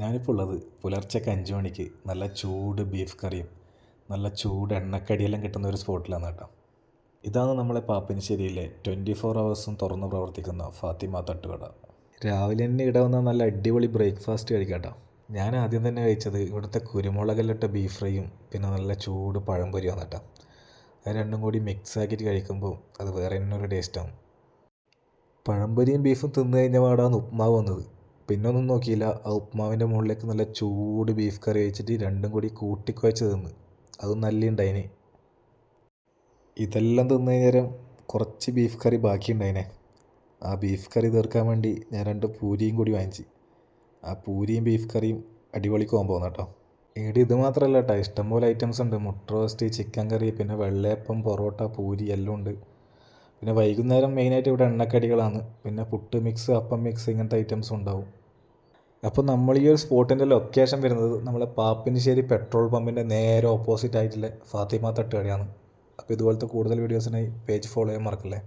ഞാനിപ്പോൾ ഉള്ളത് പുലർച്ചയ്ക്ക് 5 മണിക്ക് നല്ല ചൂട് ബീഫ് കറിയും നല്ല ചൂട് എണ്ണക്കടിയെല്ലാം കിട്ടുന്ന ഒരു സ്പോട്ടിലാണ് കേട്ടോ. ഇതാണ് നമ്മളെ പാപ്പിനിശ്ശേരിയിലെ 24 ഹവേഴ്സും തുറന്ന് പ്രവർത്തിക്കുന്ന ഫാത്തിമ തട്ടുകട. രാവിലെ തന്നെ ഇവിടെ വന്നാൽ നല്ല അടിപൊളി ബ്രേക്ക്ഫാസ്റ്റ് കഴിക്കാം കേട്ടോ. ഞാൻ ആദ്യം തന്നെ കഴിച്ചത് ഇവിടുത്തെ കുരുമുളകിലിട്ട ബീഫ് ഫ്രൈയും പിന്നെ നല്ല ചൂട് പഴംപൊരിയാണ് കേട്ടോ. അത് രണ്ടും കൂടി മിക്സ് ആക്കിയിട്ട് കഴിക്കുമ്പോൾ അത് വേറെ തന്നെ ഒരു ടേസ്റ്റാണ്. പഴംപൊരിയും ബീഫും തിന്നു കഴിഞ്ഞ പാടാണ് ഉപ്മാവ് വന്നത്. പിന്നെ ഒന്നും നോക്കിയില്ല, ആ ഉപ്മാവിൻ്റെ മുകളിലേക്ക് നല്ല ചൂട് ബീഫ് കറി വെച്ചിട്ട് രണ്ടും കൂടി കൂട്ടിക്കുഴച്ച് തിന്ന്. അതും നല്ല ഉണ്ടായിന്. ഇതെല്ലാം തിന്നു കഴിഞ്ഞേരം കുറച്ച് ബീഫ് കറി ബാക്കിയുണ്ടായിനെ. ആ ബീഫ് കറി തീർക്കാൻ വേണ്ടി ഞാൻ 2 പൂരിയും കൂടി വാങ്ങിച്ച്. ആ പൂരിയും ബീഫ് കറിയും അടിപൊളി കോമ്പോ കേട്ടോ. ഇവിടെ ഇത് മാത്രമല്ല കേട്ടോ, ഇഷ്ടംപോലെ ഐറ്റംസ് ഉണ്ട്. മുട്ട റോസ്റ്റ്, ചിക്കൻ കറി, പിന്നെ വെള്ളയപ്പം, പൊറോട്ട, പൂരി എല്ലാം ഉണ്ട്. പിന്നെ വൈകുന്നേരം മെയിനായിട്ട് ഇവിടെ എണ്ണക്കടികളാണ്. പിന്നെ പുട്ട് മിക്സ്, അപ്പം മിക്സ് ഇങ്ങനത്തെ ഐറ്റംസും ഉണ്ടാവും. അപ്പോൾ നമ്മൾ ഈ ഒരു സ്പോട്ടിൻ്റെ ലൊക്കേഷൻ വരുന്നത് നമ്മളെ പാപ്പിനിശ്ശേരി പെട്രോൾ പമ്പിൻ്റെ നേരെ ഓപ്പോസിറ്റ് ആയിട്ടുള്ള ഫാത്തിമ തട്ടുകടയാണ്. അപ്പോൾ ഇതുപോലത്തെ കൂടുതൽ വീഡിയോസിനായി പേജ് ഫോളോ ചെയ്യാൻ മറക്കല്ലേ.